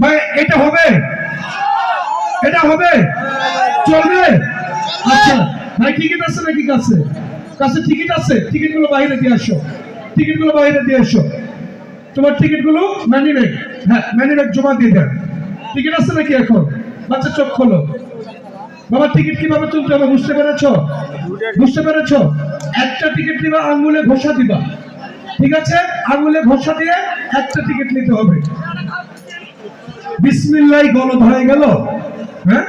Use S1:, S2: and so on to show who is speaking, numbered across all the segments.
S1: ভাই এটা হবে, এটা হবে, চলবে। আচ্ছা ভাই টিকিট আছে নাকি কাছে? কাছে টিকিট আছে? টিকিটগুলো বাইরে দিয়ে আসো, টিকিটগুলো বাইরে দিয়ে আসো। তোমার টিকিটগুলো মানি ব্যাগ, হ্যাঁ মানি ব্যাগ জমা দিয়ে দেন। টিকিট আছে নাকি এখন? বাচ্চা চোখ খোলো। বাবা টিকিট কিভাবে তুলতে হবে বুঝতে পেরেছো? বুঝতে পেরেছো? একটা টিকিট দিবা, আঙ্গুলে ঘষা দিবা, ঠিক আছে? আঙ্গুলে ঘষা দিয়ে একটা টিকিট নিতে হবে। বিসমিল্লাহ গলদ হয়ে গেল, হ্যাঁ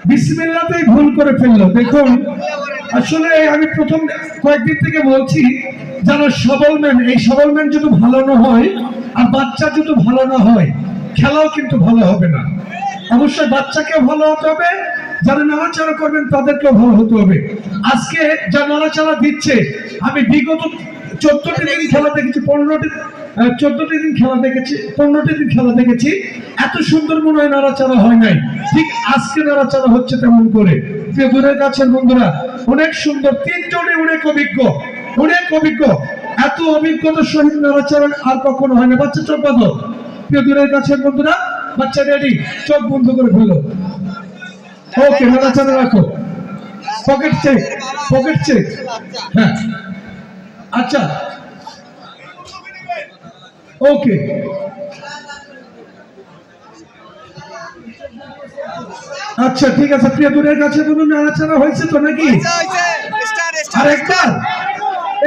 S1: বিসমিল্লাহতেই ভুল করে ফেললো। দেখুন আসলে আমি প্রথম কয়েকদিন থেকে বলছি, যারা সবলম্যান, এই সবলম্যান যদি ভালো না হয় আর বাচ্চা যদি ভালো না হয়, খেলাও কিন্তু ভালো হবে না। অবশ্যই বাচ্চাকেও ভালো হতে হবে, যারা নাড়াচাড়া করবেন তাদেরকেও ভালো হতে হবে। আজকে যা নাড়াচাড়া দিচ্ছে, আমি বিগত 14টি দিন খেলা দেখেছি, 14টি দিন খেলা দেখেছি, 15টি দিন খেলা দেখেছি, এত সুন্দর মনে হয় নাড়াচাড়া হয় নাই। ঠিক আজকে নাড়াচাড়া হচ্ছে তেমন করে। প্রিয় দূরের কাছের বন্ধুরা, অনেক সুন্দর, তিনজনে অনেক অভিজ্ঞ, অনেক অভিজ্ঞ। এত অভিজ্ঞতার সহিত নাড়াচাড়া আর কখনো হয় না। বাচ্চা চোখ বাঁধো। প্রিয় দূরের কাছের বন্ধুরা, বাচ্চা রেডি, চোখ বন্ধ করে ফেলো। ওকে, নাড়াচাড়া রাখো। পকেট চেক, পকেট চেক, হ্যাঁ আচ্ছা ওকে। আচ্ছা ঠিক আছে, প্রিয় দূরের কাছে বলুন নাড়াচাড়া হয়েছে তো নাকি? আর একবার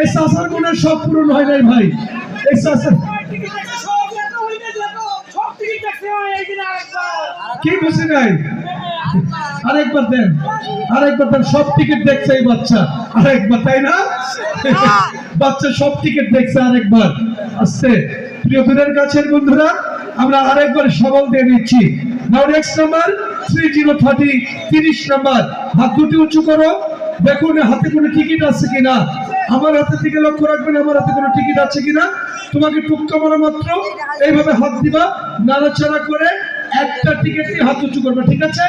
S1: এই সাসার গুণের সব পূরণ হয় নাই ভাই। এই সাসার কি বুঝি নাই? আরেকবার দেন, আরেকবার দেন। সব টিকিট দেখছে এই বাচ্চা, আরেকবার, তাই না? বাচ্চা সব টিকিট দেখছে, আরেকবার আসছে। প্রিয় দূরের কাছের বন্ধুরা, আমরা আরেকবার সবল দিয়ে নিচ্ছি। নাও নেক্সট নাম্বার 3030, 30 নাম্বার। হাত দুটি উঁচু করো, দেখুন হাতে কোনো টিকিট আছে কিনা। আমার হাতের দিকে লক্ষ্য রাখবেন, আমার হাতে কোনো টিকিট আছে কিনা। তোমাকে টুকটা মারা মাত্র এইভাবে হাত দিবা, নাড়াচাড়া করে একটা টিকিট দিয়ে হাত উঁচু করবে, ঠিক আছে?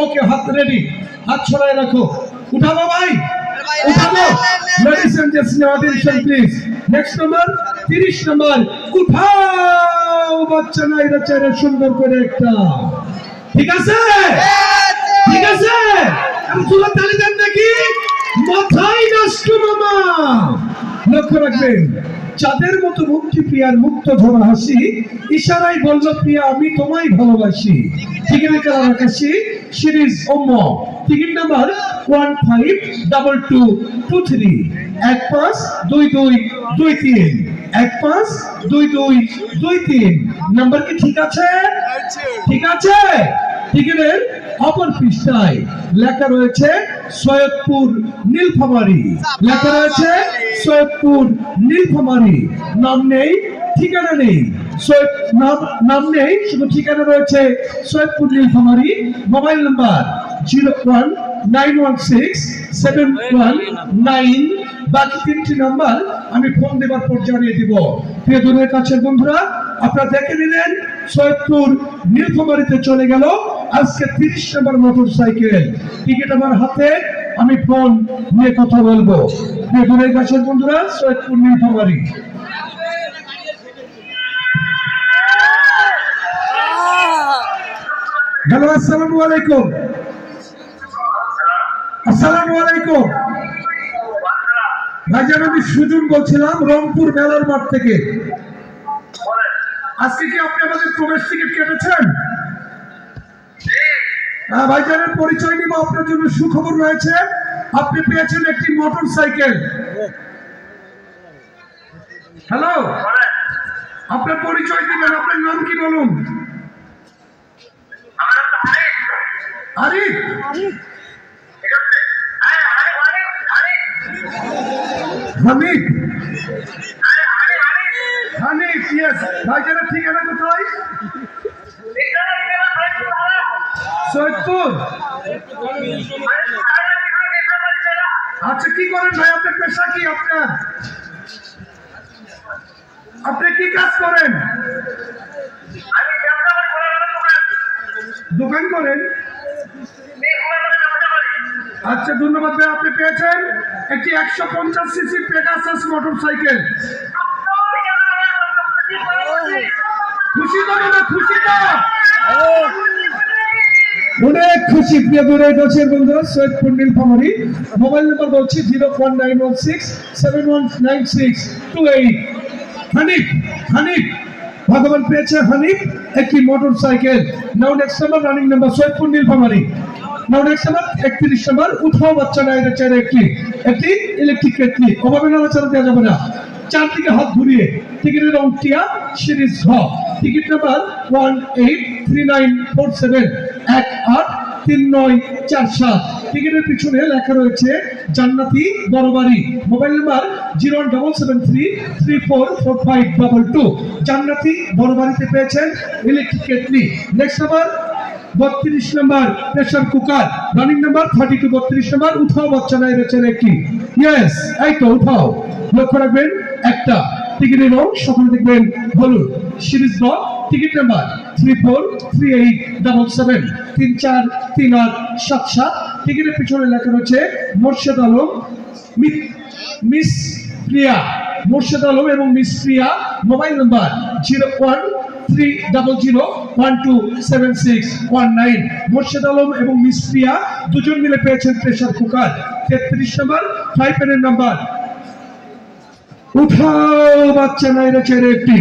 S1: ওকে, হাত রেডি, হাত ছড়ায় রাখো। উঠাবো ভাই, উঠাবো। Ladies and gentleman, attention please. Next number 30 number, উঠাও বাচ্চা নাইরা চাইরা সুন্দর করে একটা, ঠিক আছে? ঠিক আছে, আমি জোরে তালি দেন নাকি? মাথায় নষ্ট মামা। লক্ষ্য রাখবেন, চাঁদের মতো মুক্তি প্রিয়ার মুক্ত ঝরা হাসি, ইশারায় বলল প্রিয়া আমি তোমায় ভালোবাসি। টিকিটের কালার আকাশি, সিরিজ ওম। Ticket number 152223, 152223, 152223। নাম্বার কি ঠিক আছে? ঠিক আছে। টিকিটের অপর পৃষ্ঠায় লেখা রয়েছে সৈয়দপুর নীলফামারী, লেখা রয়েছে সৈয়দপুর নীলফামারী। নাম নেই, ঠিকানা নেই। নাম নেই, শুধু ঠিকানা রয়েছে সৈয়দপুর নীলফামারী। Mobile number 01916719। বাকি 3টি নাম্বার আমি ফোন দেবার পর জানিয়ে দিব। প্রিয় দূরের কাছের বন্ধুরা, আপনারা দেখে নিলেন সৈয়দপুর নীলফামারীতে চলে গেল আজকে 30 নম্বর মোটর সাইকেল। টিকিট আমার হাতে, আমি ফোন নিয়ে কথা বলবো। প্রিয় দূরের কাছের বন্ধুরা, সৈয়দপুর নীলফামারী। হ্যালো, আসসালামু আলাইকুম। আসসালামু আলাইকুম ভাইজান, আমি সুজন বলছিলাম রংপুর মেলার মাঠ থেকে। আজকে কি আপনি আমাদের প্রবেশ টিকিট কেটেছেন? ভাইজানের পরিচয় নিব, আপনার জন্য সুখবর রয়েছে। আপনি পেয়েছেন একটি মোটর সাইকেল। হ্যালো, আপনার পরিচয় দিবেন, আপনার নাম কি বলুন? আরিফ। হামিদ, হানিফ, ইয়েস। ভাইজানের ঠিকানা কোথায়? সৈয়দপুর। আচ্ছা কি করেন ভাই, আপনার পেশা কি? আপনার, আপনি কি কাজ করেন? দোকান করেন? আচ্ছা ধন্যবাদ ভাই। আপনি পেয়েছেন একটি 150 সিসি পেগাসাস মোটর সাইকেল। খুশি তো না, খুশি তো অনেক খুশি। প্রিয় দূরের কাছের বন্ধুরা, সৈয়দপুর নীলফামারী, মোবাইল নাম্বার বলছি 01916719628। হানিফ, হানিফ ভগবান পেয়েছে হানিফ একটি motorcycle. Now next number, running number Saidpur Nilphamari. Now next number 31 number, উঠাও বাচ্চা না এর চাইলে একটি ইলেকট্রিক কেটলি। অভাবে নাড়াচাড়া দেওয়া যাবে না, চারদিকে হাত ঘুরিয়ে। টিকিটের রং টিয়া, সিরিজ ঘ। Ticket number 183947 183947। টিকিটের পিছনে লেখা রয়েছে জান্নাতি বড়বাড়ি। Mobile number 01773344522। জান্নাতি বড়বাড়িতে পেয়েছেন electric kettle. Next number 32 number, pressure cooker. Running number 32। 32 number, উঠাও বাচ্চা না এর চাইলে একটি। ইয়েস, এই তো উঠাও। লক্ষ্য রাখবেন একটা টিকিটের রং সকলে দেখবেন হলুদ। সিরিজ গ। Ticket number 343877 343877। টিকিটের পিছনে লেখা রয়েছে মোর্শেদ আলম, মিস প্রিয়া। মোর্শেদ আলম এবং মিস প্রিয়া। মোবাইল নাম্বার 0130012761 মোর্শেদ আলম এবং মিস প্রিয়া দুজন মিলে পেয়েছেন প্রেসার কুকার। 33 নাম্বার, ফ্রাই প্যানের নাম্বার। উঠাও বাচ্চা নাইরা ছেড়ে একটি।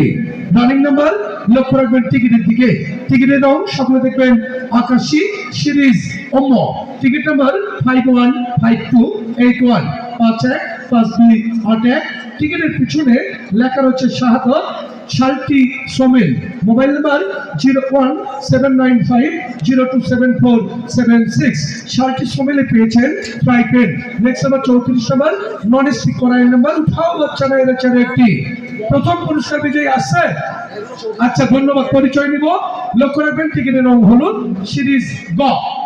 S1: রানিং নাম্বার লক্ষ্য রাখবেন টিকিটের দিকে। টিকিটের রং সকলে দেখবেন আকাশী, সিরিজ অম্ম। Ticket number 515281 515281। টিকিটের পিছনে লেখা রয়েছে শাহাদত শালটি সোমেল। Mobile number 01795027476। শালটি সোমেলে পেয়েছেন fry pan. Next number 34 number, non stick কড়াই নাম্বার। উঠাও বাচ্চা না এর চাইলে একটি। প্রথম পুরস্কার বিজয়ী আসছে। আচ্ছা ধন্যবাদ, পরিচয় নিব। লক্ষ্য রাখবেন টিকিটের রং হলুদ, সিরিজ গ।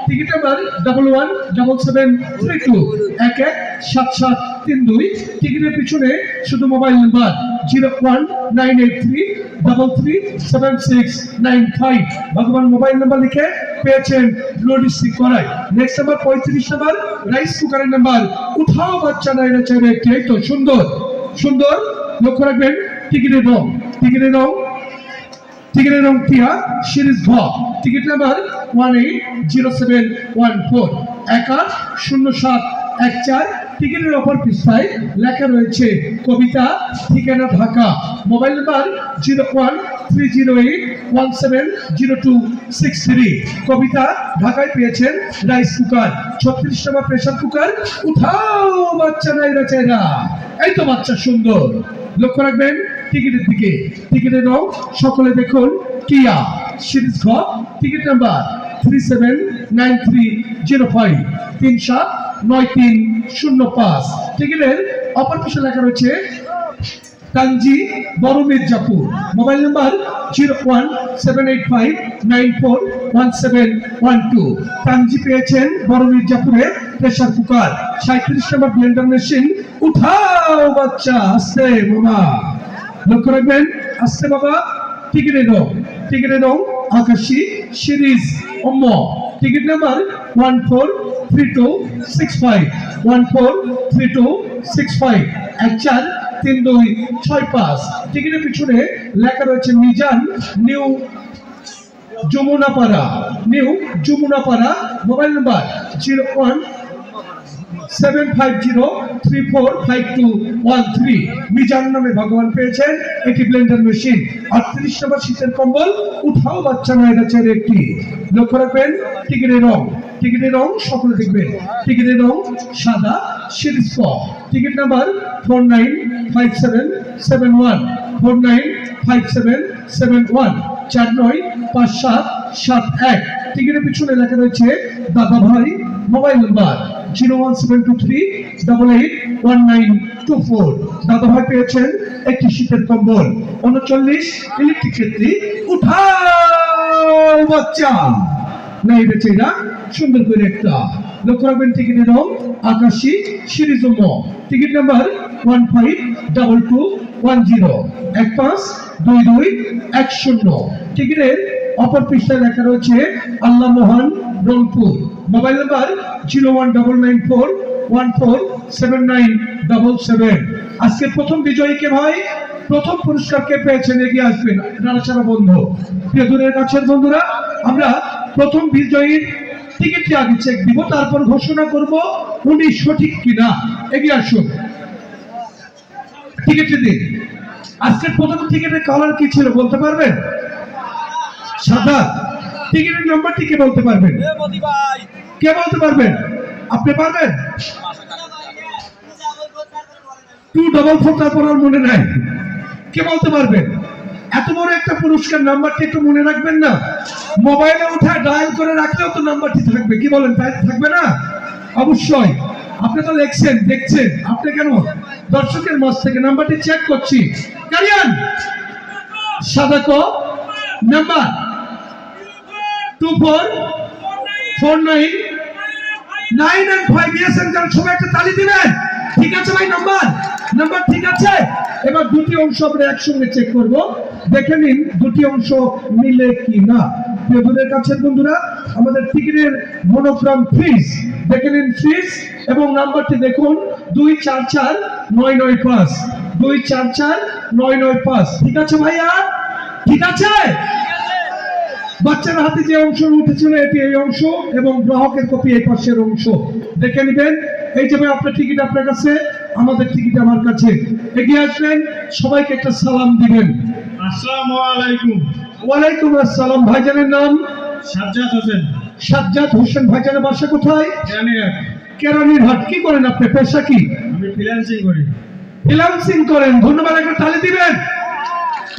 S1: Ticket number 117732 117732। টিকিটের পিছনে শুধু মোবাইল নাম্বার 01983337695। ভগবান মোবাইল নাম্বার লিখে পেয়েছেন লজিস্টিক করাই। নেক্সট নাম্বার 35 নাম্বার, রাইস কুকারের নাম্বার। উঠাও বাচ্চা না এর চাইলে একটি। এই তো সুন্দর সুন্দর। লক্ষ্য রাখবেন টিকিটের রং। টিকিটের রং টিয়া, সিরিজ ঘ। Ticket number 180714 180714। টিকিটের অপর পৃষ্ঠায় লেখা রয়েছে কবিতা, ঠিকানা ঢাকা। Mobile number 01308170263। কবিতা ঢাকায় পেয়েছেন rice cooker. 36 number, pressure cooker. উঠাও বাচ্চা নাইরা চাইরা। এই তো বাচ্চা সুন্দর। লক্ষ্য রাখবেন টিকিটের দিকে। টিকিটের রং সকলে দেখুন টিয়া, সিরিজ ঘ। Ticket number 379305 379305। টিকিটের অপর পাশে লেখা রয়েছে কাঞ্জি বড় মির্জাপুর। Mobile number 01785941712। কাঞ্জি পেয়েছেন বড় মির্জাপুরে pressure cooker. 37 number, blender machine. উঠাও বাচ্চা, আস্তে মামা। লক্ষ্য রাখবেন আস্তে বাবা। টিকিটের রং আকাশী, সিরিজ অম্ম। Ticket number 143265 143265 143265। টিকিটের পিছনে লেখা রয়েছে Mizan, new Jamunapara. Mobile number 017503452213। Mizan নামে ভগবান পেয়েছেন একটি ব্লেন্ডার মেশিন। 38 নম্বর, শীতের কম্বল। উঠাও বাচ্চা না এর চাইলে একটি। লক্ষ্য রাখবেন টিকিটের রং সকলে দেখবেন। টিকিটের রং সাদা, সিরিজ ক। Ticket number 495771 495771 495771। টিকিটের পিছনে লেখা রয়েছে দাদা ভাই। Mobile number 01723881924। দাদা ভাই পেয়েছেন একটি শীতের কম্বল। 39 ইলেকট্রিক কেটলি। উঠাও বাচ্চা নাই বেচে না সুন্দর করে একটা। লক্ষ্য রাখবেন টিকিটের রং আকাশী, সিরিজ ম। Ticket number 152210 152210। টিকিটের অপর পৃষ্ঠায় লেখা রয়েছে আল্লাহ মহান রংপুর। Mobile number 01994147977। আজকের প্রথম বিজয়ী কে ভাই? প্রথম পুরস্কার কে পেয়েছেন এগিয়ে আসবেন নাড়াচাড়া বন্ধ। প্রিয় দূরের কাছের বন্ধুরা, আমরা প্রথম বিজয়ীর টিকিটটি আগে চেক দিব, তারপর ঘোষণা করব উনি সঠিক কিনা। এগিয়ে আসুন, টিকিটটি দিন। আজকের প্রথম টিকিটের কালার কি ছিল বলতে পারবেন? সাদা। টিকিটের নাম্বারটি কে বলতে পারবেন? কে বলতে পারবেন? আপনি পারবেন? 244, তারপর আর মনে নাই। কে বলতে পারবেন? এত বড় একটা পুরস্কার, নাম্বারটি একটু মনে রাখবেন না? মোবাইলে উঠায় ডায়াল করে রাখলেও তো নাম্বারটি থাকবে, কি বলেন? তাই থাকবে না? অবশ্যই। আপনি তো দেখছেন, আপনি কেন দর্শকের মাঝ থেকে নাম্বারটি চেক করছি। গাড়িয়ান সাদা ক নাম্বার 2449 and 5 দিয়েছেন, কারণ সবাই একটা তালি দিবেন। ঠিক আছে ভাই, নাম্বার ঠিক আছে। এবার দুটি অংশ আমরা একসঙ্গে চেক করব, দেখে নিন দুটি অংশ মিলে কি না। প্রিয়দের কাছের বন্ধুরা, আমাদের টিকিটের মনোগ্রাম ফিস দেখে নিন, ফিস এবং নাম্বারটি দেখুন 244995, 244995। ঠিক আছে ভাইয়া? ঠিক আছে। বাচ্চার হাতে যে অংশ উঠেছিল এটি এই অংশ, এবং গ্রাহকের কপি এই পাশের অংশ। দেখে নেবেন। এই যে ভাই, আপনার টিকিট আপনার কাছে, আমাদের টিকিট আমার কাছে। এগিয়ে আসবেন, সবাইকে একটা সালাম দিবেন।
S2: আসসালামু আলাইকুম।
S1: ওয়ালাইকুম আসসালাম। ভাইজানের নাম?
S2: সাজ্জাদ হোসেন।
S1: সাজ্জাদ হোসেন। ভাইজানের বাসা কোথায়?
S2: কেরানীরহাট।
S1: কেরানীরহাট। কি করেন আপনি? পেশা কি?
S2: আমি ফ্রিল্যান্সিং করি।
S1: ফ্রিল্যান্সিং করেন। ধন্যবাদ, একটা তালি দিবেন।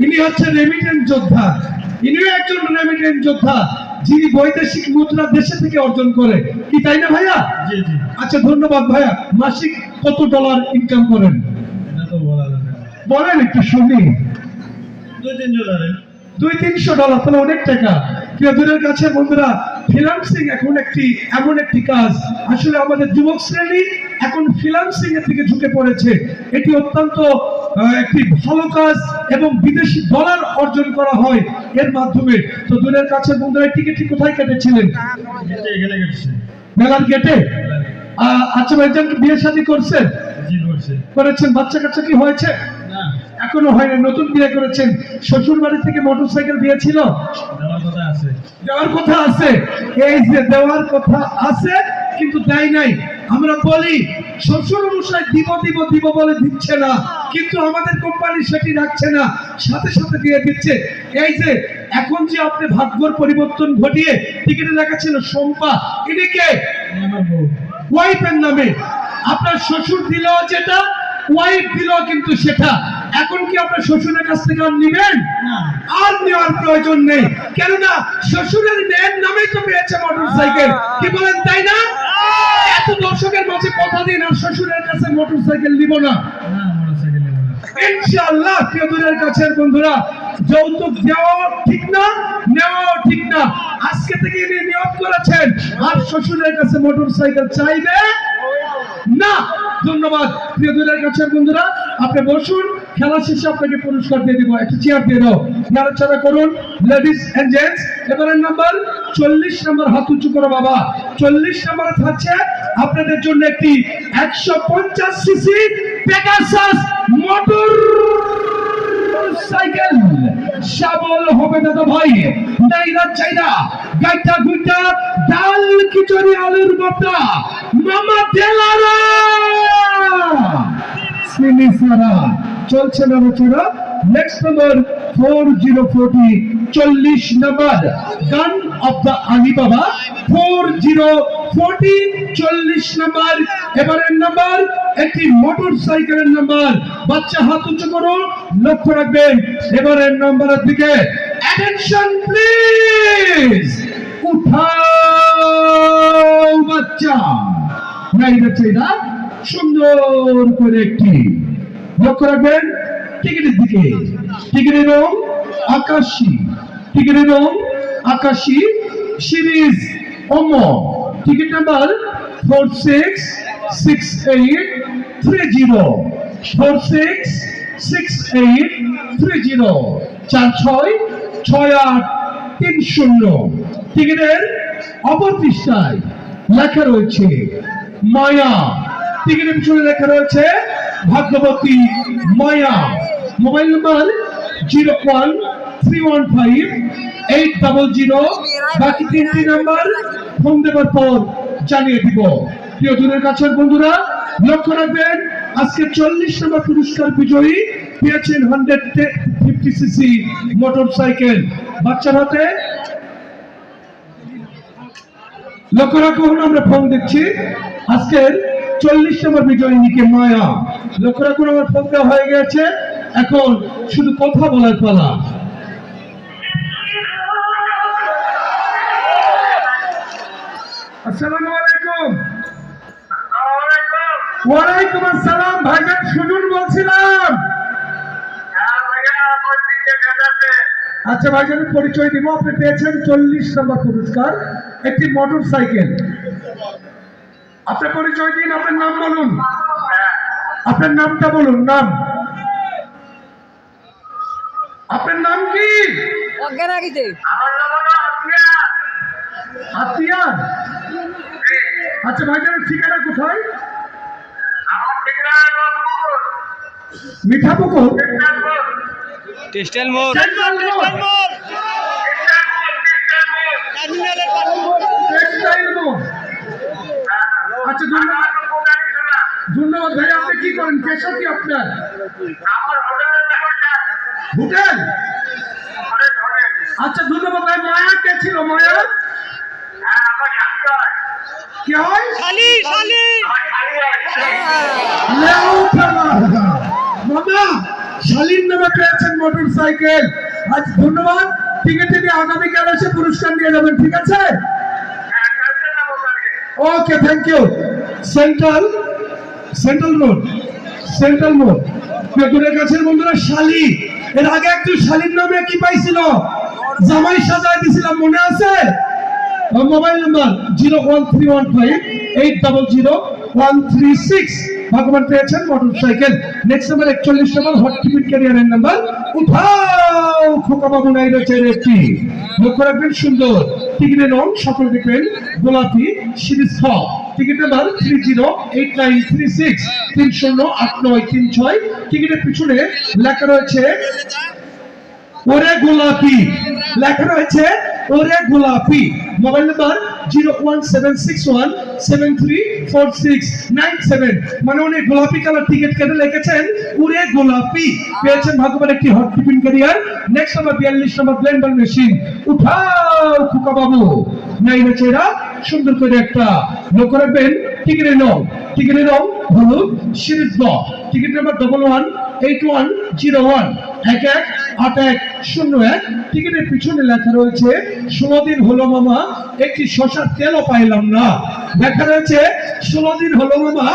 S1: ইনি হচ্ছেন রেমিটেন্স যোদ্ধা। ইনিও একজন রেমিটেন্স যোদ্ধা, যিনি বৈদেশিক মুদ্রা দেশে থেকে অর্জন করে, কি তাই না ভাইয়া?
S2: জি জি।
S1: আচ্ছা, ধন্যবাদ ভাইয়া। মাসিক কত ডলার ইনকাম করেন?
S2: এটা তো বলা যাবে না।
S1: বলেন একটু শুনি।
S2: 2-3 ডলারে।
S1: 200-300 ডলার, তাহলে অনেক টাকা। প্রিয়দের কাছে বন্ধুরা, ফ্রিল্যান্সিং এখন এমন একটি কাজ, আসলে আমাদের যুবক শ্রেণী এখন ফ্রিল্যান্সিং এর দিকে ঝুঁকে পড়েছে। এটি অত্যন্ত একটি ভালো কাজ, এবং বিদেশি ডলার অর্জন করা হয় এর মাধ্যমে। তো দূরের কাছে বন্ধুরা, টিকিটটি কোথায় কেটেছিলেন?
S2: এখানে গেছে।
S1: মেলার গেটে। আচ্ছা ভাইজান, কি বিয়ে শাদী করছেন?
S2: জি করছে।
S1: করেছেন। বাচ্চা কাচ্চা কি হয়েছে?
S2: না,
S1: এখনো হয়নি, নতুন বিয়ে করেছেন। শ্বশুর বাড়ি থেকে মোটরসাইকেল দিয়েছিল?
S2: দেওয়ার কথা আছে।
S1: দেওয়ার কথা আছে। এই যে দেওয়ার কথা আছে, কিন্তু দেয় নাই। আমরা বলি শ্বশুর মশাই দিব বলে দিচ্ছে না, কিন্তু আমাদের কোম্পানি সেটি রাখছে না, সাথে সাথে দিয়ে দিচ্ছে। এই যে এখন যে আপনি ভাগ্যর পরিবর্তন ঘটিয়ে টিকিটে লেখা ছিল শম্পা, ইনি কে?
S2: আমার বউ।
S1: ওয়াইফের নামে। আপনার শ্বশুর দিল যেটা, ওয়াইফ দিল কিন্তু সেটা। এখন কি আপনার শ্বশুরের কাছ থেকে আর নিবেন?
S2: না,
S1: আর নেওয়ার প্রয়োজন নেই, কেননা শ্বশুরের মেয়ের নামেই তো পেয়েছে মোটরসাইকেল, কি বলেন তাই না? এত দর্শকের মাঝে কথা দিন, আর শ্বশুরের কাছে মোটরসাইকেল নিব না
S2: না মোটরসাইকেল নেব না।
S1: ইনশাআল্লাহ। প্রিয়দের কাছের বন্ধুরা, যৌতুক দেওয়া ঠিক না, নেওয়াও ঠিক না। আজকে থেকে ইনি নিয়ত করেছেন আর শ্বশুরের কাছে মোটরসাইকেল চাইবে না। ধন্যবাদ। প্রিয়দের কাছের বন্ধুরা, আপনি বসুন, খেলা শেষে আপনাকে পুরস্কার দিয়ে দিব। একটা চেয়ার দিয়ে দাও, নাড়াচাড়া করুন লেডিস এন্ড জেন্টস। এবারের নাম্বার 40 নাম্বার, হাত উঁচু করো বাবা। 40 নাম্বারে থাকছে আপনাদের জন্য একটি 150 সিসি পেগাসাস মোটর সাইকেল। শাবল হবে দাদা ভাই, নাইরা চাইনা, গাইটা গুইটা, ডাল খিচুড়ি, আলুর ভর্তা, মামা তেলারা সিনিসারা। চলছে না বছরা। নেক্সট নাম্বার 4040, 40 নাম্বার, গান অফ দা আলী বাবা। 4040, 40 নাম্বার। এবারের নাম্বার একটি মোটর সাইকেলের নাম্বার। বাচ্চা হাত উঁচু করো, লক্ষ্য রাখবেন এবারের নাম্বারের দিকে। অ্যাটেনশন প্লিজ, উঠাও বাচ্চা, নাইরা চাইনা, সুন্দর করে একটি লক্ষ্য রাখবেন টিকিটের দিকে। টিকিটের রং আকাশী, টিকিটের রং আকাশী, সিরিজ অম। Ticket number 466830, 466830, 466830। টিকিটের অপর পৃষ্ঠায় লেখা রয়েছে মায়া। টিকিটের পিছনে লেখা রয়েছে ভাগ্যবতী মায়া। Mobile number 01315 800। বাকি তিনটি নাম্বার ফোন দেওয়ার পর জানিয়ে দিব। প্রিয় দূরের কাছের বন্ধুরা, লক্ষ্য রাখবেন আজকে 40 নম্বর পুরস্কার বিজয়ী পেয়েছেন 150cc মোটরসাইকেল। বাচ্চার হাতে লক্ষ্য রাখুন, আমরা ফোন দেখছি। আজকের 40 নম্বর বিজয়ী নিকে মায়া। লক্ষ্য রাখুন, আমার ফোন দেওয়া হয়ে গেছে, এখন শুধু কথা বলার পালা। আসসালামু আলাইকুম। ওয়ালাইকুম আসসালাম। ভাইজান সুজন বলছিলাম। আচ্ছা ভাইজানের পরিচয় দিব। আপনি পেয়েছেন 40 নম্বর পুরস্কার, একটি মোটর সাইকেল। আপনার পরিচয় দিন, আপনার নাম বলুন। আপনার নামটা বলুন। নাম, আপনার নাম কি? আতিয়ার। আচ্ছা ভাইজানের ঠিকানা কোথায়? মিঠাপুকুর।
S3: টেক্সটাইল মোড়।
S1: টেক্সটাইল মোড়। আচ্ছা ধন্যবাদ। ধন্যবাদ ভাই। আপনি কি করেন, পেশা কি আপনার? হোটেল। আচ্ছা ধন্যবাদ ভাই। মায়া কে ছিল? মায়া কে হয়? মামা শালীন নামে পেয়েছেন মোটর সাইকেল। আজ ধন্যবাদ। টিকিট নিয়ে আগামীকাল এসে পুরস্কার নিয়ে যাবেন, ঠিক আছে? ওকে, থ্যাংক ইউ। Central road. দূরের কাছের বন্ধুরা, শালী। এর আগে একটু শালীর নামে কি পাইছিল, জামাই সাজায় দিছিলাম, মনে আছে? Mobile number 01315800136। ভগবান পেয়েছেন মোটর সাইকেল। নেক্সট নাম্বার 41 নম্বর হট টিফিন ক্যারিয়ারের নাম্বার। উঠাও খোকা বাবু নাই রয়েছে একটি। লক্ষ্য রাখবেন, সুন্দর টিকিটের রং সকল দেখবেন গোলাপি, সিরিজ খ। Ticket number 308936 308936। টিকিটের পিছনে লেখা রয়েছে ওরে গোলাপি। লেখা রয়েছে ওরে গোলাপি। Mobile number 01761734697। মানে উনি গোলাপি কালার টিকিট কেটে লিখেছেন ওরে গোলাপি। পেয়েছেন ভাগ্যবান একটি hot tiffin carrier. Next number 42 নম্বর ব্লেন্ডার মেশিন। উঠাও খোকা বাবু নাই রয়েছে এরা, সুন্দর করে একটা। লক্ষ্য রাখবেন, টিকিটের রং হলুদ, সিরিজ ব। Ticket number 118101 118101। টিকিটের পিছনে লেখা রয়েছে 16 দিন হলো মামা একটি শসার তেলও পাইলাম না। লেখা রয়েছে 16 দিন হলো মামা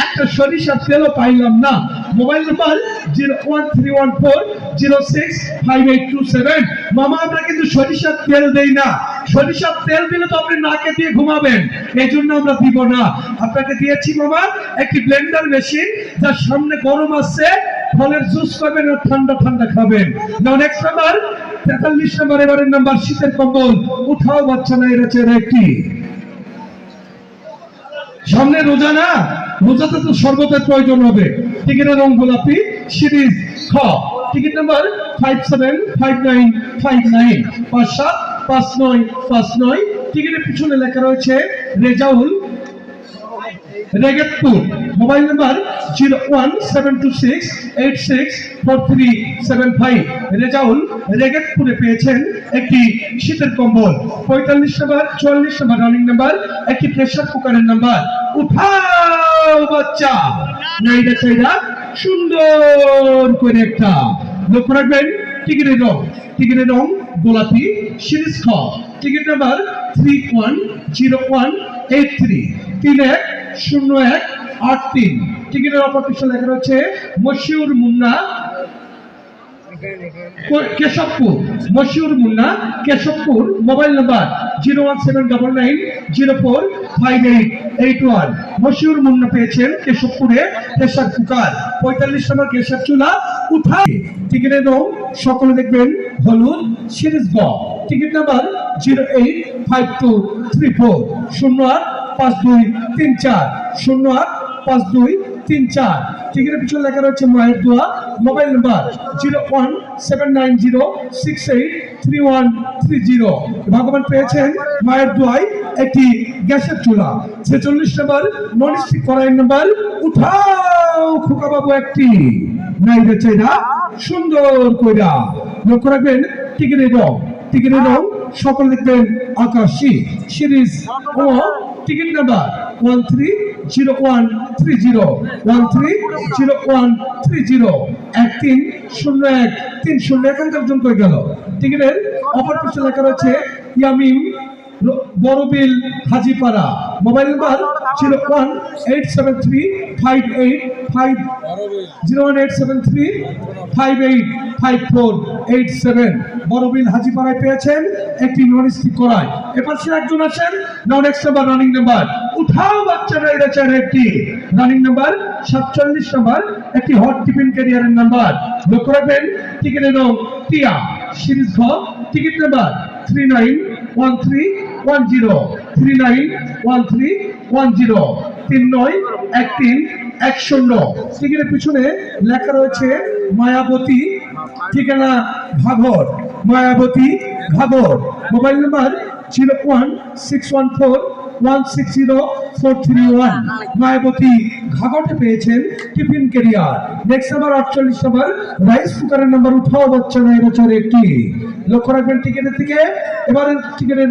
S1: একটা সরিষার তেলও পাইলাম না। Mobile number 01314065827। মামা আমরা কিন্তু সরিষার তেল দেই না। সরিষার তেল দিলে তো আপনি নাকে দিয়ে ঘুমাবেন, এই জন্য আমরা দিব না। আপনাকে দিয়েছি মামা একটি ব্লেন্ডার মেশিন, যার সামনে গরম আসছে, ফলের জুস করবেন আর ঠান্ডা ঠান্ডা খাবেন। নাও নেক্সট নাম্বার 43 নম্বর, এবারের নাম্বার শীতের কম্বল। উঠাও বাচ্চা নাই রয়েছে একটি। সামনে রোজা না, রোজাতে তো শরবতের প্রয়োজন হবে। টিকিটের রং গোলাপি, সিরিজ খ। Ticket number 575959 575959। টিকিটের পিছনে লেখা রয়েছে রেজাউল, রেগেতপুর। Mobile number 01726864375। রেজাউল রেগেতপুরে পেয়েছেন একটি শীতের কম্বল। 45 নম্বর 44 নম্বর রানিং নাম্বার একটি প্রেসার কুকারের নাম্বার। উঠাও বাচ্চা নাই চাইরা সুন্দর করে একটা। লক্ষ্য রাখবেন, টিকিটের রং গোলাপি, সিরিজ খ। Ticket number 310183 310183। টিকিটের অপর পিছনে লেখা রয়েছে মশিউর মুন্না, কেশবপুর। মশিউর মুন্না, কেশবপুর। Mobile number 01790045881। মশিউর মুন্না পেয়েছেন কেশবপুরে প্রেসার কুকার। 45 নম্বর গ্যাসের চুলা। উঠাই টিকিটের রং সকলে দেখবেন হলুদ, সিরিজ ব। Ticket number 0852340 085234 085234। টিকিটের পিছনে লেখা রয়েছে মায়ের দোয়া, মোবাইল নাম্বার 01790683130। ভগবান পেয়েছেন মায়ের দোয়ায় একটি গ্যাসের চুলা। 46 নম্বর নন স্টিক কড়াই নাম্বার উঠাও খোকা বাবু একটি নাই রে চাইরা সুন্দর কইরা। লক্ষ্য রাখবেন টিকিটের রং সকল লিখবেন আকাশী সিরিজ ও টিকিট নাম্বার 130130 130130 এখানকার জন কই গেল। টিকিটের অপর পাশে লেখা রয়েছে ইয়ামিম বড়বিল হাজিপাড়া। মোবাইল নাম্বার 01873585487 বড়বিল হাজিপাড়ায় পেয়েছেন একটি নন স্টিক কড়াই। এপাশে একজন আছেন নেক্সট নাম্বার রানিং নাম্বার উঠাও বাচ্চারা এটা চান একটি রানিং নাম্বার 47 নাম্বার একটি হট টিফিন ক্যারিয়ারের নাম্বার। লক্ষ্য রাখবেন টিকিটের রং টিয়া সিরিজ ঘ টিকিট নাম্বার 391310 391310 টিকিটের পিছনে লেখা রয়েছে মায়াবতী, ঠিকানা ঘাঘর, মায়াবতী ঘাঘর। মোবাইল নাম্বার 01614160431 মায়াবতী ঘাঘরতে পেয়েছেন tiffin carrier. Next number 48 number rice কুকারের নাম্বার উঠাও বাচ্চা না এবছর একটি। লক্ষ্য রাখবেন টিকিটের দিকে। এবারে টিকিটের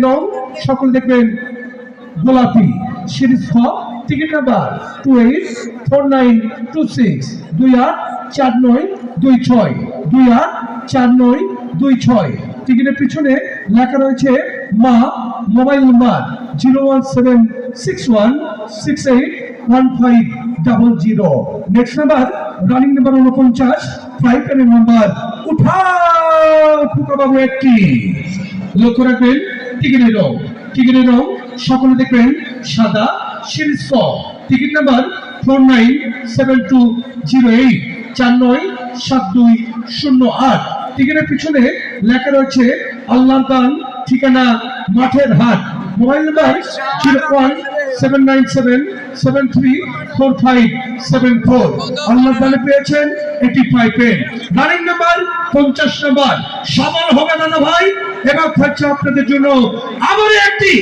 S1: রং সকল দেখবেন গোলাপি সিরিজ খ টিকিট নাম্বার 284926 284926 টিকিটের পিছনে লেখা রয়েছে মা। Mobile number 01761681500। Next number running number 49 flight number উঠাও খোকা বাবু একটি। লক্ষ্য রাখবেন টিকিটের রং সকলে দেখবেন সাদা সিরিজ ক টিকিট নাম্বার 497208 497208 টিকিটের পিছনে লেখা রয়েছে আল্লাহর দান, ঠিকানা মাঠের হাট। মোবাইল নাম্বার 01797734574 আল্লাহর দানে পেয়েছেন একটি পাইপেন। রানিং নাম্বার 50 নাম্বার সবার হবে দাদা ভাই। এবার থাকছে আপনাদের জন্য আবার একটি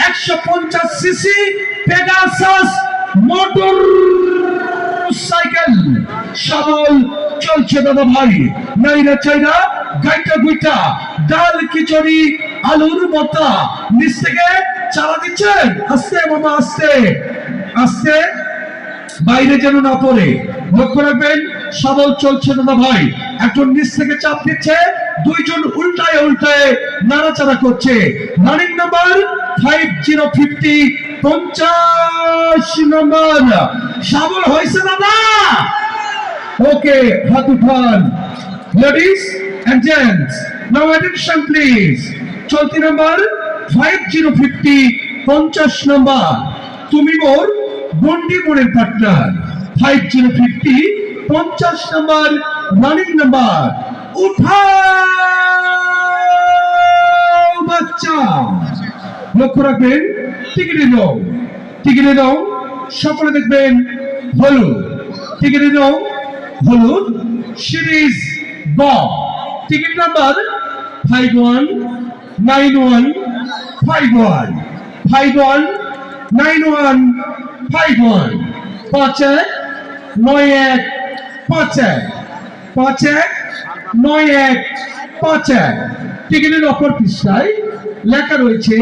S1: 150 সিসি পেগাসাস মোটর সাইকেল। সবল চলছে দাদা ভাই, নাইরা চাইরা গাইটা গুইটা ডাল খিচুড়ি আলুর ভর্তা নিচ থেকে চালা দিচ্ছেন। আস্তে মামা আস্তে আস্তে বাইরে যেন না পড়ে। লক্ষ্য রাখবেন সবল চলছে দাদা ভাই। একজন নিচ থেকে চাপ দিচ্ছে, দুইজন উল্টায় নাড়াচাড়া করছে। রানিং নাম্বার 5050 50 নম্বর সবল হয়েছে দাদা। ওকে হাত উঠান ladies and gents, now attention please. চলতি নাম্বার 5050 50 নম্বর তুমি মোর বন্ডি মোড়ের পার্টনার। 5050 50 নম্বর রানিং নাম্বার উঠাও বাচ্চা। লক্ষ্য রাখবেন টিকিটের রং সকলে দেখবেন হলুদ। টিকিটের রং হলুদ সিরিজ গ টিকিট নাম্বার 519151 519151 519151 টিকিটের অপর পৃষ্ঠায় লেখা রয়েছে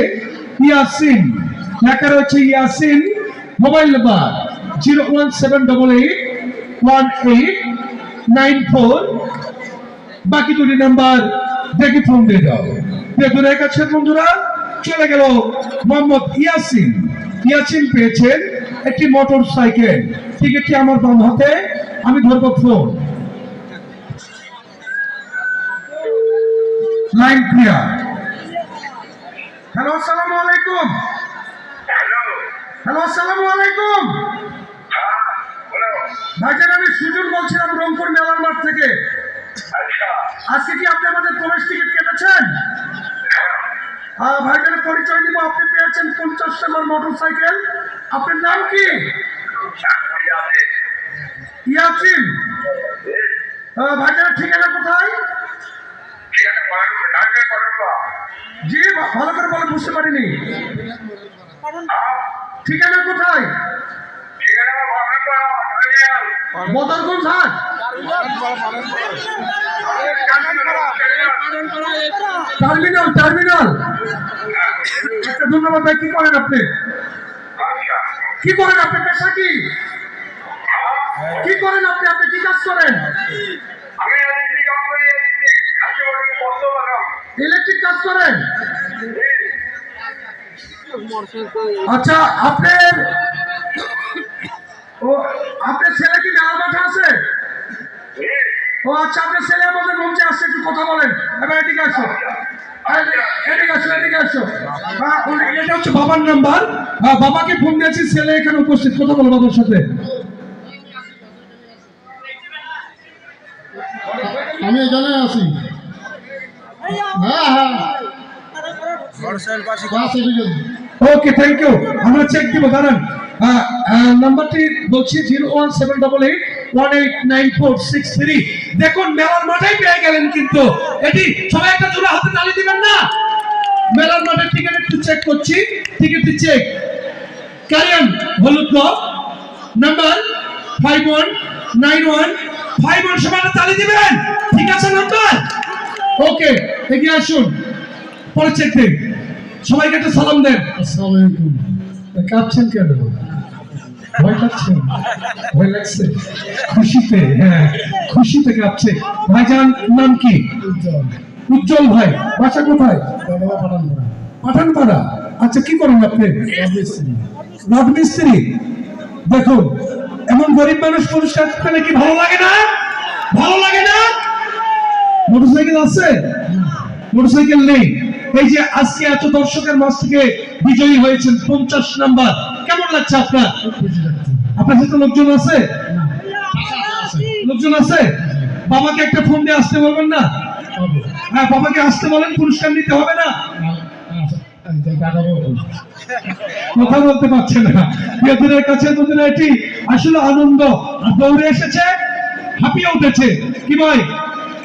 S1: ইয়াসিন। Mobile number 017881894। বাকি দুটি নাম্বার দেখে ফোন দিয়ে দাও। বেগুনের কাছে বন্ধুরা চলে গেল মোহাম্মদ ইয়াসিন পেয়েছেন একটি মোটর সাইকেল। টিকিটটি আমার বাম হাতে, আমি ধরবো ফোন। Line clear. হ্যালো আসসালামু আলাইকুম। হ্যালো আসসালামু আলাইকুম ভাইজান, আমি সুজন বলছিলাম রংপুর মেলার মাঠ থেকে। আজকে কি আপনি আমাদের প্রবেশ টিকিট কেটেছেন? ভাইজানের পরিচয় নিব। আপনি পেয়েছেন 50 নম্বর মোটর সাইকেল। আপনার নাম কি? ইয়াসিন। ভাইজানের ঠিকানা কোথায়? জি ভালো করে বলে বুঝতে পারিনি। ঠিকানা কোথায়? বদরগঞ্জ হাট। Terminal terminal. আচ্ছা ধন্যবাদ ভাই। কি করেন আপনি? কি করেন আপনি? পেশা কি? কি করেন আপনি? আপনি কি কাজ করেন? ইলেকট্রিক কাজ করেন? আচ্ছা আপনার আপনার ছেলে কি মেলা মাঠে আছে? ও আচ্ছা আপনার ছেলে আমাদের মঞ্চে আসছে, একটু কথা বলেন। এবার এদিকে আসো, এদিকে আসো, এদিকে আসো। এটা হচ্ছে বাবার নাম্বার। বাবাকে ফোন দিয়েছি, ছেলে এখানে উপস্থিত। কথা বলো বাবার সাথে।
S4: আমি এখানে আছি। হ্যাঁ হ্যাঁ
S1: ওকে থ্যাংক ইউ। আমরা চেক দিব, দাঁড়ান। নাম্বারটি বলছি 01788189463। দেখুন মেলার মাঠেই পেয়ে গেলেন, কিন্তু এটি সবাই একটা জোড়া হাতে তালি দিবেন না? মেলার মাঠের টিকিট একটু চেক করছি। টিকিটটি চেক। কারিয়ান হলুদ ব্লক নাম্বার 519151। সবাই তালি দিবেন, ঠিক আছে নাম্বার? ওকে এগিয়ে আসুন, পরে চেক দিন। সবাইকে একটা সালাম দেন।
S4: আসসালামু আলাইকুম।
S1: কাঁপছেন কেন? ভয় পাচ্ছেন? ভয় লাগছে? খুশিতে? হ্যাঁ খুশিতে কাঁপছে। ভাইজান নাম কি?
S4: উজ্জ্বল।
S1: উজ্জ্বল ভাই, বাসা কোথায়?
S4: বাবা পাঠান করা।
S1: পাঠানপাড়া। আচ্ছা কি করেন আপনি?
S4: রাজমিস্ত্রি।
S1: রাজমিস্ত্রি। দেখুন এমন গরিব মানুষ পুরস্কার পেলে কি ভালো লাগে না? ভালো লাগে না? মোটরসাইকেল আছে? মোটরসাইকেল নেই। এই যে আজকে এত দর্শকের মাঝ থেকে বিজয়ী হয়েছেন 50 নাম্বার, কেমন লাগছে আপনার?
S4: খুশি লাগছে।
S1: আপনার সাথে লোকজন আছে? লোকজন আছে? বাবাকে একটা ফোন দিয়ে আসতে বলবেন না? হ্যাঁ বাবাকে আসতে বলেন, পুরস্কার নিতে হবে না? কথা বলতে পারছে না। মেয়েদের কাছে তোদের এটি আসলে আনন্দ। আর দৌড়ে এসেছে, হাঁপিয়ে উঠেছে। কি ভাই,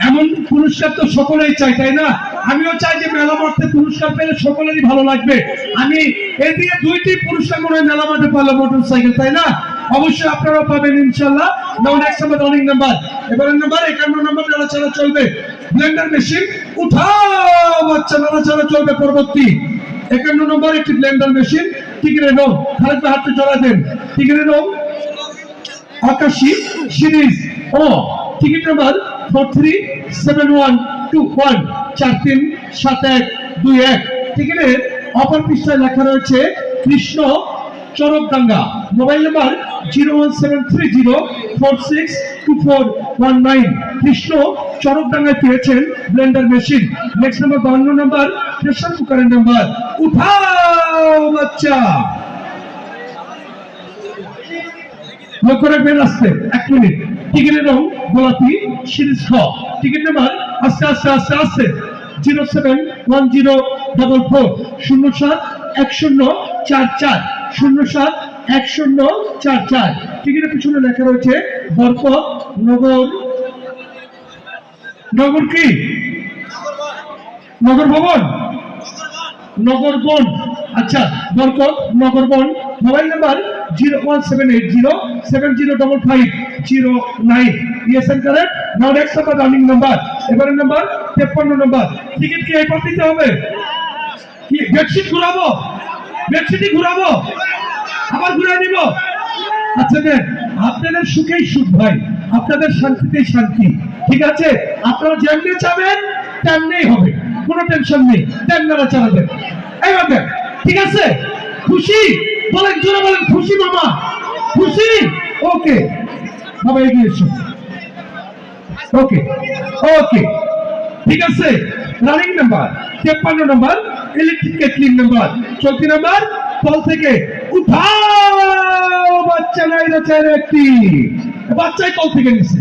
S1: এমন পুরস্কার তো সকলেই চাই, তাই না? আমিও চাই যে মেলা মাঠে পুরস্কার পেলে সকলেরই ভালো লাগবে। আমি এই দিয়ে 2টি পুরস্কার মনে হয় মেলা মাঠে পারলাম, মোটরসাইকেল, তাই না? অবশ্যই আপনারাও পাবেন ইনশাল্লাহ। নাও নেক্সট নাম্বার রানিং নাম্বার, এবারের নাম্বার 51 নাম্বার। নাড়াচাড়া চলবে, ব্লেন্ডার মেশিন উঠাও বাচ্চা, নাড়াচাড়া চলবে। পরবর্তী 51 নম্বর একটি ব্লেন্ডার মেশিন। টিকিটের রং খালেদ ভাই হাতে জড়া দেন। টিকিটের রং আকাশী সিরিজ ও টিকিট নাম্বার 437121 437121। টিকিটের অপর পৃষ্ঠায় লেখা রয়েছে কৃষ্ণ চরকডাঙ্গা। Mobile number 01730462419। কৃষ্ণ চরকডাঙ্গায় পেয়েছেন blender machine. Next number 52 number pressure কুকারের নাম্বার। উঠাও বাচ্চা, লক্ষ্য রাখবেন। আসতে 1 মিনিট। টিকিটের রং গোলাপি সিরিজ খ। টিকিট নাম্বার আস্তে আস্তে আস্তে আস্তে 07104071044 0711044। টিকিটের পিছনে লেখা রয়েছে বরকত নগর। নগর কি? নগর ভবন, নগর বন। আচ্ছা বরকত নগর বন। Mobile number 01780705509। ইয়েসেন কারেক্ট। নাও নেক্সট নাম্বার রানিং নাম্বার, এবারে নাম্বার 53 নাম্বার। টিকিট কি এই দিতে হবে? কি বেডশিট ঘুরাবো? বেডশিটই ঘুরাবো, আবার ঘুরে নিব? আচ্ছা দেন, আপনাদের সুখেই সুখ ভাই, আপনাদের শান্তিতেই শান্তি। ঠিক আছে, আপনারা যেমনি চাবেন তেমনি হবে, কোনো টেনশন নেই। দেন নাড়াচাড়া দেন, এইবার দেন। ঠিক আছে, খুশি? বলেন জোরে বলেন, খুশি মামা? খুশি? ওকে বাবা এগিয়ে এসো। ওকে ওকে ঠিক আছে। Running number 53 number electric kettle number. চলতি নাম্বার তল থেকে উঠাও বাচ্চা, নাই না চাই একটি বাচ্চাই তল থেকে নিচ্ছে।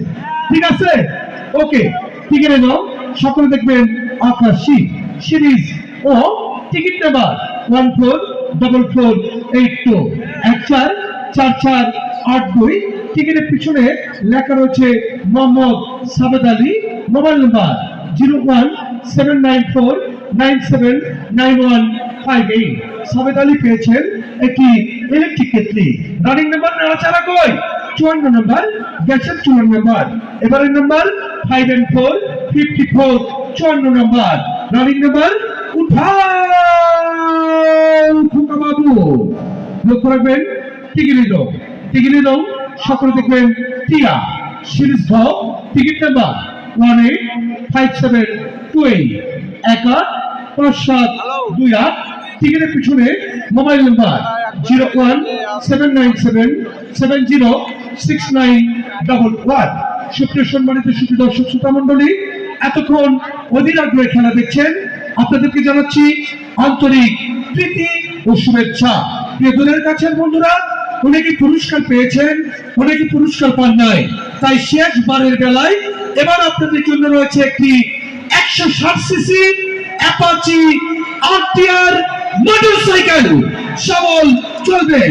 S1: ঠিক আছে ওকে। টিকিটে নাও, সকলে দেখবেন আকাশী সিরিজ ও টিকিট নাম্বার 144482 144482 টিকিটের পিছনে লেখা রয়েছে মোহাম্মদ সাবেদ আলী, মোবাইল নাম্বার 017949799158। সাবেদ আলী পেয়েছেন একটি ইলেকট্রিক কেটলি। রানিং নাম্বার নাড়াচাড়া কই 54 নাম্বার, গ্যাসের চুলার নাম্বার। এবারের number 5 and 4 54 54 number. Running number উঠাও খোকা বাবু। লক্ষ্য রাখবেন টিকিট নিল সকলে দেখবেন টিয়া সিরিজ ঢ টিকিট নাম্বার 185728 175728। টিকিটের পিছনে মোবাইল নাম্বার 01797706911। সুপ্রিয় সম্মানিত সুপ্রিয় দর্শক শ্রোতা মণ্ডলী, এতক্ষণ অধীর আগ্রহে খেলা দেখছেন, আপনাদেরকে জানাচ্ছি আন্তরিক প্রীতি ও শুভেচ্ছা। প্রিয় দলের কাছের বন্ধুরা, অনেকে পুরস্কার পেয়েছেন, অনেকে পুরস্কার পান নাই, তাই শেষবারের বেলায় এবার আপনাদের জন্য রয়েছে একটি 160 সিসি অ্যাপাচি আরটিআর মোটরসাইকেল। সবল চলবে।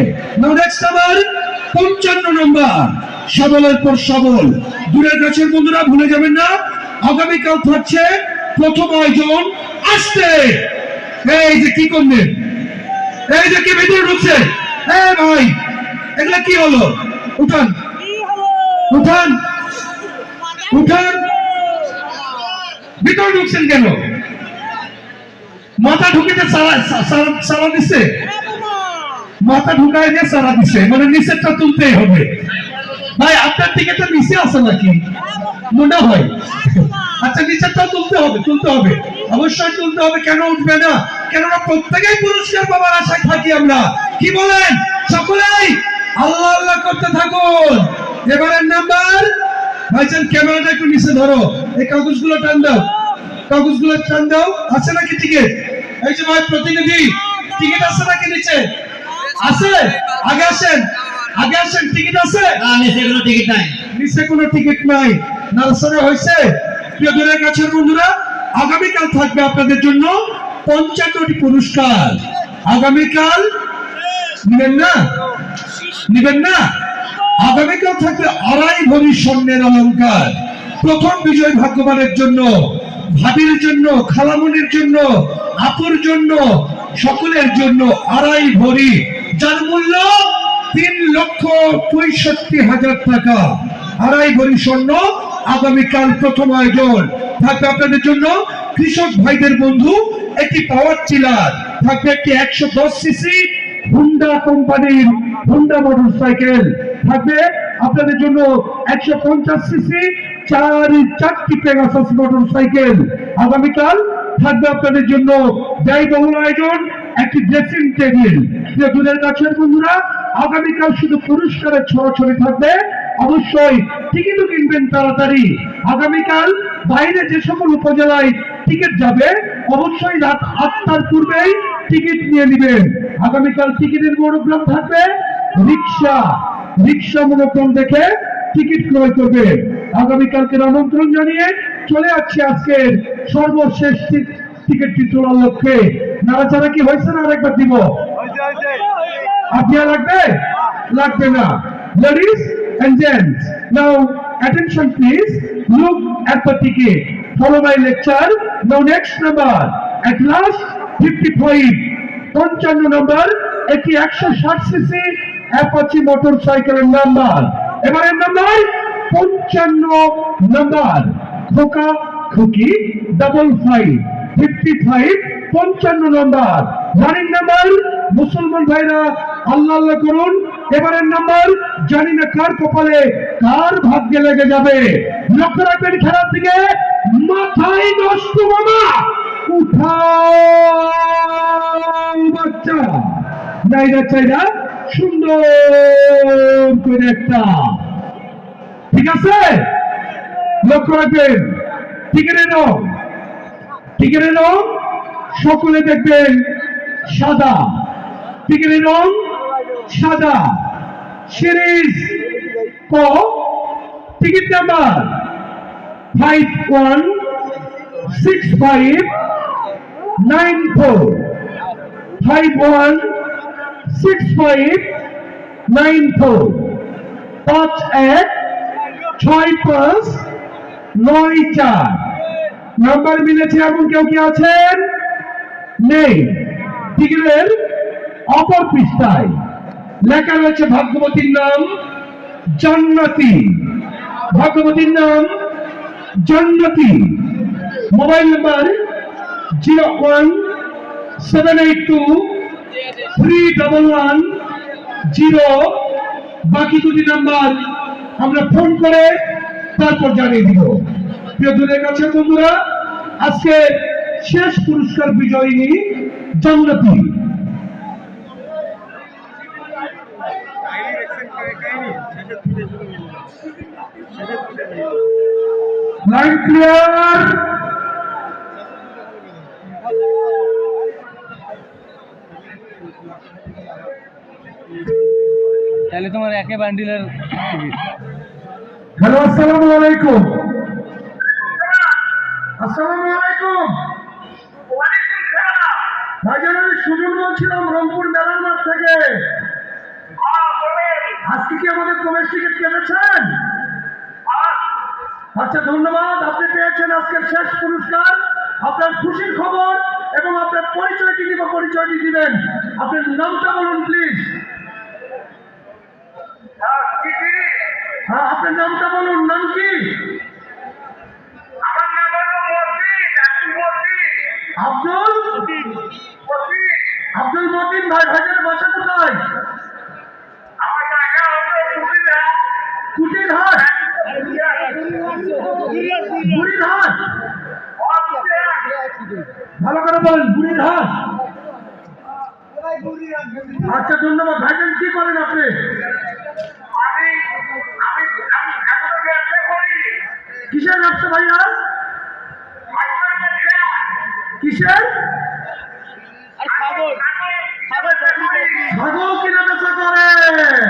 S1: নেক্সট নাম্বার 55 নম্বর। সবলের পর সবল। দূরের কাছের বন্ধুরা ভুলে যাবেন না, আগামীকাল থাকছে প্রথম আয়োজন। আসতে এই যে কি করলেন, এই যে কি ভিতরে ঢুকছে, ভাই এগুলা কি হলো? উঠান উঠান উঠান, ভিতরে ঢুকছেন কেন? মাথা ঢুকিতে সারা দিচ্ছে, মাথা ঢুকায় দিয়ে সারা দিচ্ছে, মানে নিচেরটা তুলতেই হবে। ভাই আপনার টিকেটটা নিচে আছে নাকি মনে হয়? আচ্ছা নিচেরটা তুলতে হবে অবশ্যই তুলতে হবে। কেন উঠবে না? কেননা প্রত্যেকেই পুরস্কার পাওয়ার আশায় থাকি আমরা। কি বলেন সকলেই? আল্লাহ আল্লাহ করতে থাকুন। এবারের নাম্বার ভাইজান ক্যামেরাটা একটু নিচে ধরো, এই কাগজগুলো টান দাও, কাগজগুলো টান দাও। আছে নাকি টিকিট? এই যে ভাই প্রতিনিধি, টিকিট আছে নাকি নিচে? আছে? আগে আসেন, আগে আসেন। টিকিট আছে?
S3: নিচে কোনো টিকিট নাই।
S1: নিচে কোনো টিকিট নাই। নার্সারে হয়েছে। প্রিয় দলের কাছের বন্ধুরা, আগামীকাল থাকবে আপনাদের জন্য 55টি পুরস্কার। আগামীকাল নিবেন না? নিবেন না? আগামীকাল থাকবে 2.5 ভরি স্বর্ণের অলংকার। প্রথম বিজয় ভাগ্যবানের জন্য, ভাবির জন্য, খালামনির জন্য, আপুর জন্য, সকলের জন্য 2.5 ভরি, যার মূল্য 3,65,000 টাকা। 2.5 ভরি স্বর্ণ। আগামীকাল প্রথম আয়োজন থাকবে আপনাদের জন্য কৃষক ভাইদের বন্ধু একটি পাওয়ার টিলার, থাকবে একটি 110 সিসি হুন্ডা কোম্পানির হুন্ডা মোটরসাইকেল, থাকবে আপনাদের জন্য 150 সিসি চারটি পেগাসাস মোটরসাইকেল। আগামীকাল থাকবে আপনাদের জন্য ব্যয়বহুল আয়োজন একটি ড্রেসিং টেবিল। দূরের কাছের বন্ধুরা, আগামীকাল শুধু পুরস্কারের ছড়াছড়ি থাকবে। অবশ্যই টিকিটও কিনবেন তাড়াতাড়ি। আগামীকাল বাইরে যে সকল উপজেলায় টিকিট যাবে অবশ্যই রাত 8টার পূর্বেই টিকিট নিয়ে নেবেন। আগামীকাল টিকিটের মনোগ্রাম থাকবে রিক্সা মনোগ্রাম দেখে টিকিট ক্রয় করবে। আগামীকালকে আমন্ত্রণ জানিয়ে চলে যাচ্ছে আজকের সর্বশেষ টিকিটটি তোলার লক্ষ্যে। নাড়াচাড়া কি হয়েছে না আরেকবার দিব? আপনার লাগবে? লাগবে না। Ladies and gents, now attention please. Look at the ticket. Follow my lecture. Now next number. At last 55. 55 number. এটি 160 সিসি অ্যাপাচি মোটরসাইকেলের নাম্বার। এবারের নাম্বার 55 নাম্বার। খোকা খুকি 55 55 55 নাম্বার। Running number. মুসলমান ভাইরা আল্লাহ আল্লাহ করুন। এবারের নাম্বার জানি না কার কপালে কার ভাগ্যে লেগে যাবে। লক্ষ্য রাখবেন খেলার দিকে। মাথায় নষ্ট মামা উঠাও বাচ্চা নাইরা চাইরা সুন্দর করে একটা। ঠিক আছে? লক্ষ্য রাখবেন টিকিটের রং সকলে দেখবেন সাদা। টিকিটের রং সাদা। সিরিজ ক টিকিট নাম্বার 516594 516594। 516594। নাম্বার মিলেছে এমন কেউ কি আছেন? নেই। টিকিটের অপর পৃষ্ঠায় লেখা রয়েছে ভাগ্যবতীর নাম জান্নাতি। ভাগ্যবতীর নাম জান্নাতি। Mobile number 017823110। বাকি দুটি নাম্বার আমরা ফোন করে তারপর জানিয়ে দিব। প্রিয় দূরের কাছে বন্ধুরা, আজকে শেষ পুরস্কার বিজয়িনী জান্নাতি। Line clear.
S3: তাহলে তোমার একে বান্ডিলের
S1: হ্যালো, আসসালামু আলাইকুম। আসসালামু আলাইকুম। ভাইজান, আমি সুজন বলছিলাম রংপুর মেলার মাঠ থেকে। আজকে কি আমাদের প্রবেশ টিকিট কেটেছেন? আচ্ছা, ধন্যবাদ। আপনি পেয়েছেন আজকের শেষ পুরস্কার। আপনার খুশির খবর এবং আপনার পরিচয়টি দিবেন। আপনার নামটা বলুন প্লিজ। হ্যাঁ, আপনার নামটা বলুন। নাম কি? আব্দুল আব্দুল মতিন ভাই। ভাইজানের বাসা কোথায়? কুটিরহাট। বুড়িরহাট। ভালো করে বলেন, বুড়িরহাট। আচ্ছা, ধন্যবাদ। ভাইজান কি করেন আপনি? কিসের ব্যবসা ভাইয়া? কিসের? ছাগল কিনে বেচা করেন।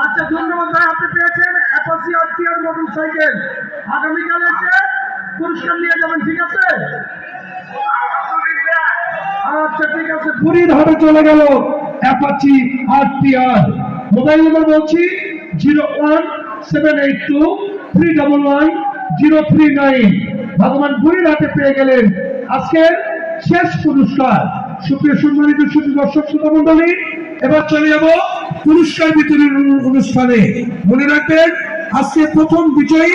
S1: আচ্ছা, ধন্যবাদ ভাই। আপনি পেয়েছেন অ্যাপাচি আরটিআর মোটরসাইকেল। আগামীকাল এসে পুরস্কার নিয়ে যাবেন, ঠিক আছে? আচ্ছা, ঠিক আছে। বুড়িরহাটে চলে গেল অ্যাপাচি আরটিআর। মোবাইল নাম্বার বলছি 01782311039। ভগবান বুড়িরহাটে পেয়ে গেলেন আজকের শেষ পুরস্কার। সুপ্রিয় সম্মানিত সুধী দর্শক শ্রোতা মণ্ডলী, এবার চলে যাব পুরস্কার বিতরণ অনুষ্ঠানে। মনে রাখবেন, আজকে প্রথম বিজয়ী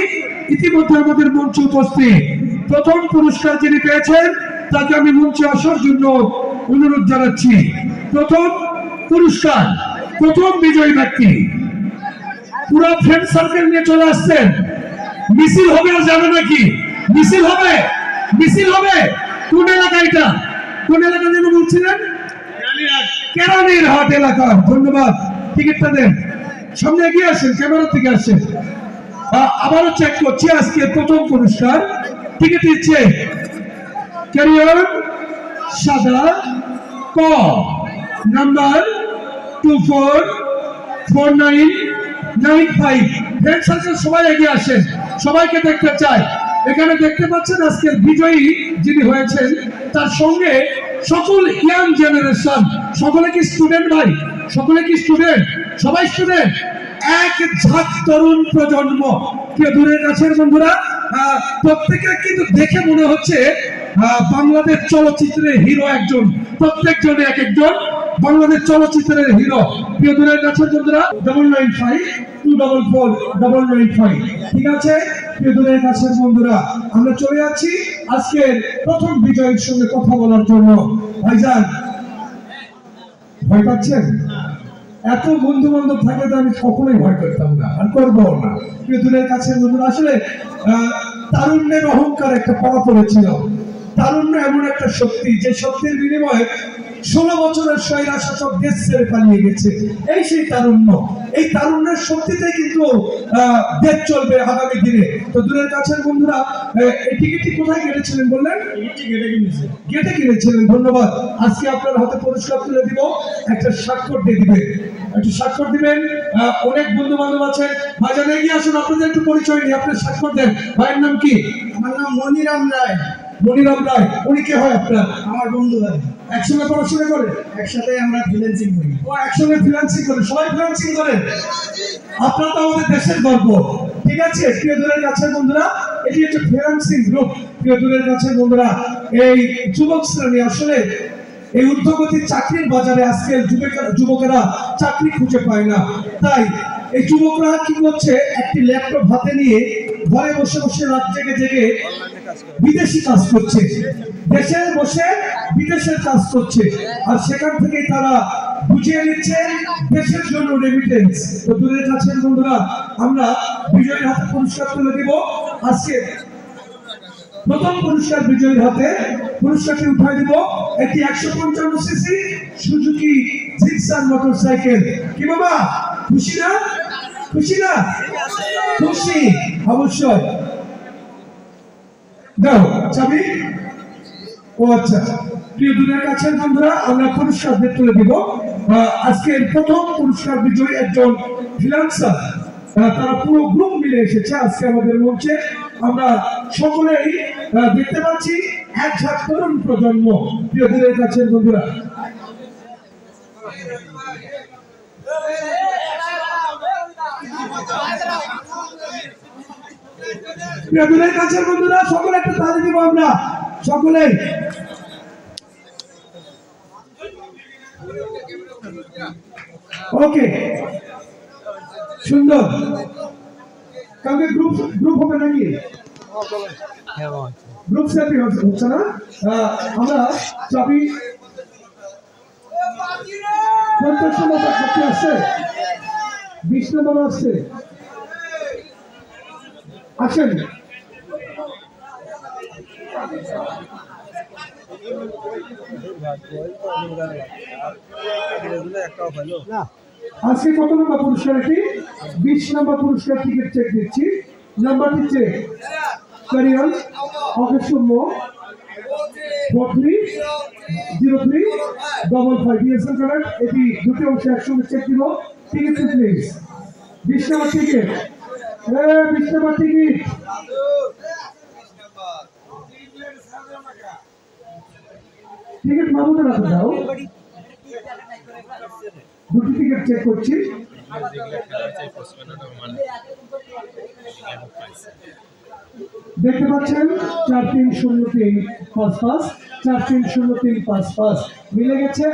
S1: ইতিমধ্যে আমাদের মঞ্চে উপস্থিত। প্রথম পুরস্কার যিনি পেয়েছেন তাকে আমি মঞ্চে আসার জন্য অনুরোধ জানাচ্ছি। প্রথম পুরস্কার, প্রথম বিজয়ী ব্যক্তি পুরো ফ্রেন্ড সার্কেল নিয়ে চলে আসছেন। মিছিল হবে আর যাবে নাকি? মিছিল হবে, মিছিল হবে। কোন এলাকা এটা? কোন এলাকা যেন বলছিলেন? কেরানীরহাট এলাকা। ধন্যবাদ। টিকিটটা দেন। সামনে এগিয়ে আসেন, ক্যামেরা থেকে আসেন। আবারও চেক করছি আজকে প্রথম পুরস্কার। টিকিট দিচ্ছে ক্যারিয়ার সাদা ক নাম্বার 244995। ফ্রেন্ড সার্কেল সবাই এগিয়ে আসেন, সবাইকে দেখতে চাই। এখানে দেখতে পাচ্ছেন আজকের বিজয়ী যিনি হয়েছেন তার সঙ্গে সকল ইয়াং জেনারেশন। সকলে কি স্টুডেন্ট ভাই? সকলে কি স্টুডেন্ট? সবাই স্টুডেন্ট। এক ঝাঁক তরুণ প্রজন্ম। প্রিয় দূরের কাছের বন্ধুরা, প্রত্যেকে কিন্তু দেখে মনে হচ্ছে বাংলাদেশ চলচ্চিত্রের হিরো একজন। প্রত্যেকজনে এক একজন বাংলাদেশ চলচ্চিত্রের হিরো। প্রিয় দূরের কাছের বন্ধুরা, 9952449995। ঠিক আছে প্রিয় দূরের কাছের বন্ধুরা, আমরা চলে যাচ্ছি আজকের প্রথম বিজয়ের সঙ্গে কথা বলার জন্য। ভাইজান, ভয় পাচ্ছেন? এত বন্ধু বান্ধব থাকে তো আমি কখনোই ভয় করতাম না, আর করবো না। প্রিয় দূরের কাছের বন্ধুরা, আসলে তারুণ্যের অহংকার একটা পড়া পড়েছিল। তারুণ্য এমন একটা শক্তি, যে শক্তির বিনিময়ে 16 বছরের স্বৈরা শাসক দেশ ছেড়ে পালিয়ে গেছে। এই সেই তারুণ্য। এই তারুণ্যের শক্তিতে কিন্তু দেশ চলবে আগামী দিনে। তো দূরের কাছের বন্ধুরা, এই টিকিটটি কোথায় কেটেছিলেন বললেন? গেটে কিনেছিলেন। ধন্যবাদ। আজকে আপনার হাতে পুরস্কার তুলে দিব। একটা স্বাক্ষর দিয়ে দিবেন, একটু স্বাক্ষর দিবেন। অনেক বন্ধু বান্ধব আছেন। ভাইজান এগিয়ে আসুন, আপনাদের একটু পরিচয় নিয়ে আপনার স্বাক্ষর দেন। ভাইয়ের নাম কি?
S4: আমার নাম মনিরাম রায়।
S1: মনিরাম রায়, উনি কে হয় আপনার?
S4: আমার বন্ধু ভাই,
S1: একসঙ্গে পড়াশোনা করে?
S4: একসাথে আমরা ফ্রিল্যান্সিং করি।
S1: ও একসঙ্গে ফ্রিল্যান্সিং করে, সবাই ফ্রিল্যান্সিং করে। আপনার তো আমাদের দেশের গর্ব। ঠিক আছে প্রিয় দূরের কাছের বন্ধুরা, এটি হচ্ছে ফ্রিল্যান্সিং গ্রুপ। প্রিয় দূরের কাছের বন্ধুরা, এই যুবক শ্রেণী আসলে এই ঊর্ধ্বগতির চাকরির বাজারে আজকের যুবকেরা চাকরি খুঁজে পায় না। তাই এই যুবকরা কি করছে, একটি ল্যাপটপ হাতে নিয়ে ঘরে বসে বসে রাত জেগে জেগে বিদেশি কাজ করছে, দেশে বসে বিদেশের কাজ করছে, আর সেখান থেকে তারা বুঝিয়ে নিচ্ছে দেশের জন্য রেমিটেন্স। তো দূরের কাছের বন্ধুরা, আমরা বিজয়ীর হাতে পুরস্কার তুলে দিব। আজকে প্রথম পুরস্কার বিজয়ীর হাতে পুরস্কারটি উঠাই দিব একটি 155 সিসি সুজুকি জিক্সার মোটরসাইকেল। কি বাবা, খুশি না? খুশি না? খুশি অবশ্যই। দাও চাবি। ও আচ্ছা, প্রিয় দূরের কাছের বন্ধুরা, আমরা পুরস্কার তুলে দিব। আজকের প্রথম পুরস্কার বিজয়ী একজন ফ্রিল্যান্সার, তারা পুরো গ্রুপ মিলে এসেছে আজকে আমাদের মঞ্চে। আমরা সকলেই দেখতে পাচ্ছি এক ঝাঁক তরুণ প্রজন্ম। প্রিয় দূরের কাছের বন্ধুরা, প্রিয় দূরের কাছের বন্ধুরা, সকলে একটা তালি দিব আমরা সকলেই। ওকে, সুন্দর। কালকে গ্রুপ হবে নাকি? গ্রুপ সেলফি হচ্ছে না? আমরা চাবি 50 নম্বর চাকরি আসছে, 20 নম্বর আসছে, আসেন। আজকে কত নম্বর পুরস্কার? এটি 20 নম্বর পুরস্কার। টিকিট চেক দিচ্ছি, নাম্বারটি check. Carrier office number 430355 DSL card. এটি দুটি অংশে একসঙ্গে চেক দিব। Ticket please. 20 number ticket, 20 number ticket. Ticket মামুদের হাতে দাও। দুটি টিকিট চেক করছি। দেখতে পাচ্ছেন 430355, 430355 মিলে গেছে।